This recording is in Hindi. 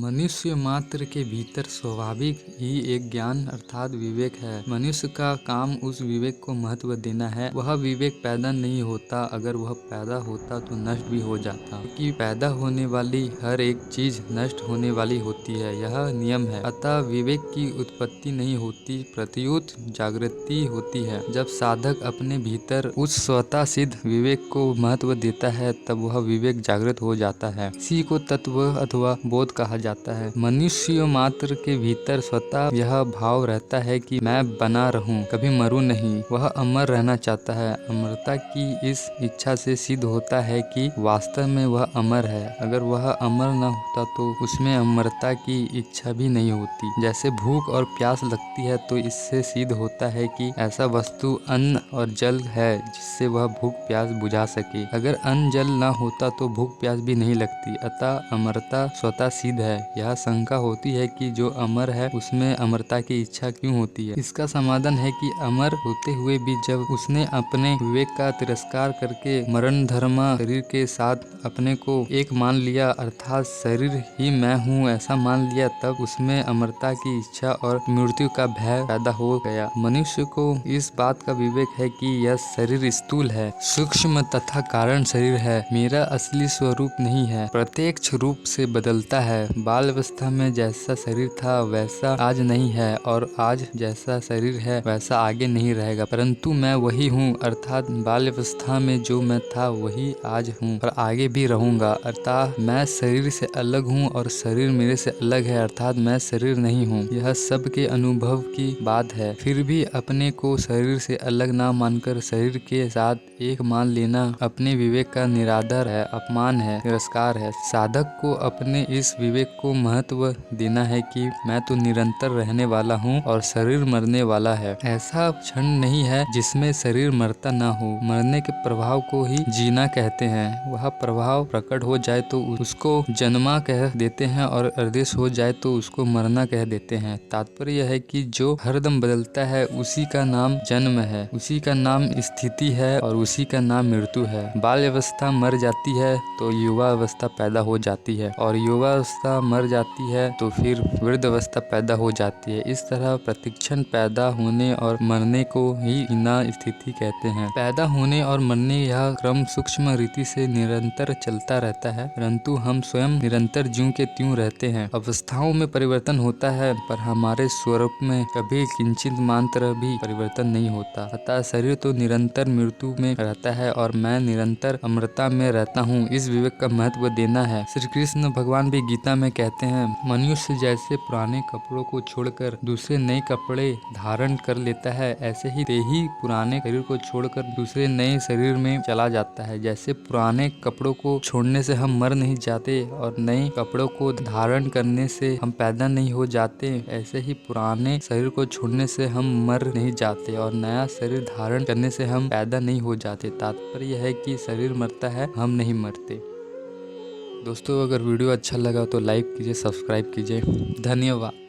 मनुष्य मात्र के भीतर स्वाभाविक ही एक ज्ञान अर्थात विवेक है। मनुष्य का काम उस विवेक को महत्व देना है। वह विवेक पैदा नहीं होता, अगर वह पैदा होता तो नष्ट भी हो जाता, क्योंकि पैदा होने वाली हर एक चीज नष्ट होने वाली होती है, यह नियम है। अतः विवेक की उत्पत्ति नहीं होती, प्रत्युत जागृति होती है। जब साधक अपने भीतर उस स्वतः सिद्ध विवेक को महत्व देता है, तब वह विवेक जागृत हो जाता है। इसी को तत्व अथवा बोध कहा जाता है। मनुष्य मात्र के भीतर स्वतः यह भाव रहता है कि मैं बना रहूं, कभी मरूं नहीं। वह अमर रहना चाहता है। अमरता की इस इच्छा से सिद्ध होता है कि वास्तव में वह अमर है। अगर वह अमर न होता तो उसमें अमरता की इच्छा भी नहीं होती। जैसे भूख और प्यास लगती है तो इससे सिद्ध होता है कि ऐसा वस्तु अन्न और जल है जिससे वह भूख प्यास बुझा सके। अगर अन्न जल न होता तो भूख प्यास भी नहीं लगती। अतः अमरता स्वतः सिद्ध है। यह शंका होती है कि जो अमर है उसमें अमरता की इच्छा क्यों होती है। इसका समाधान है कि अमर होते हुए भी जब उसने अपने विवेक का तिरस्कार करके मरण धर्म शरीर के साथ अपने को एक मान लिया, अर्थात शरीर ही मैं हूँ ऐसा मान लिया, तब उसमें अमरता की इच्छा और मृत्यु का भय पैदा हो गया। मनुष्य को इस बात का विवेक है कि यह शरीर स्थूल है, सूक्ष्म तथा कारण शरीर है, मेरा असली स्वरूप नहीं है, प्रत्यक्ष रूप से बदलता है। बाल अवस्था में जैसा शरीर था वैसा आज नहीं है, और आज जैसा शरीर है वैसा आगे नहीं रहेगा, परंतु मैं वही हूँ, अर्थात बाल अवस्था में जो मैं था वही आज हूँ और आगे भी रहूंगा। अर्थात मैं शरीर से अलग हूँ और शरीर मेरे से अलग है, अर्थात मैं शरीर नहीं हूँ। यह सबके अनुभव की बात है। फिर भी अपने को शरीर से अलग ना मानकर शरीर के साथ एक मान लेना अपने विवेक का निरादर है, अपमान है, तिरस्कार है। साधक को अपने इस विवेक को महत्व देना है कि मैं तो निरंतर रहने वाला हूँ और शरीर मरने वाला है। ऐसा क्षण नहीं है जिसमें शरीर मरता ना हो। मरने के प्रभाव को ही जीना कहते हैं। वह प्रभाव प्रकट हो जाए तो उसको जन्मा कह देते हैं और आदेश हो जाए तो उसको मरना कह देते हैं। तात्पर्य यह है कि जो हरदम बदलता है उसी का नाम जन्म है, उसी का नाम स्थिति है और उसी का नाम मृत्यु है। बाल अवस्था मर जाती है तो युवा अवस्था पैदा हो जाती है, और युवा अवस्था मर जाती है तो फिर वृद्ध अवस्था पैदा हो जाती है। इस तरह प्रतिक्षण पैदा होने और मरने को ही इना स्थिति कहते हैं। पैदा होने और मरने यह क्रम सूक्ष्म रीति से निरंतर चलता रहता है, परंतु हम स्वयं निरंतर ज्यों के त्यों रहते हैं। अवस्थाओं में परिवर्तन होता है पर हमारे स्वरूप में कभी किंचित मात्र भी परिवर्तन नहीं होता। अतः शरीर तो निरंतर मृत्यु में रहता है और मैं निरंतर अमरता में रहता हूँ। इस विवेक का महत्व देना है। श्री कृष्ण भगवान भी गीता में कहते हैं, मनुष्य जैसे पुराने कपड़ों को छोड़कर दूसरे नए कपड़े धारण कर लेता है, ऐसे ही ते ही पुराने शरीर को छोड़कर दूसरे नए शरीर में चला जाता है। जैसे पुराने कपड़ों को छोड़ने से हम मर नहीं जाते और नए कपड़ों को धारण करने से हम पैदा नहीं हो जाते, ऐसे ही पुराने शरीर को छोड़ने से हम मर नहीं जाते और नया शरीर धारण करने से हम पैदा नहीं हो जाते। तात्पर्य यह है कि शरीर मरता है, हम नहीं मरते। दोस्तों, अगर वीडियो अच्छा लगा तो लाइक कीजिए, सब्सक्राइब कीजिए। धन्यवाद।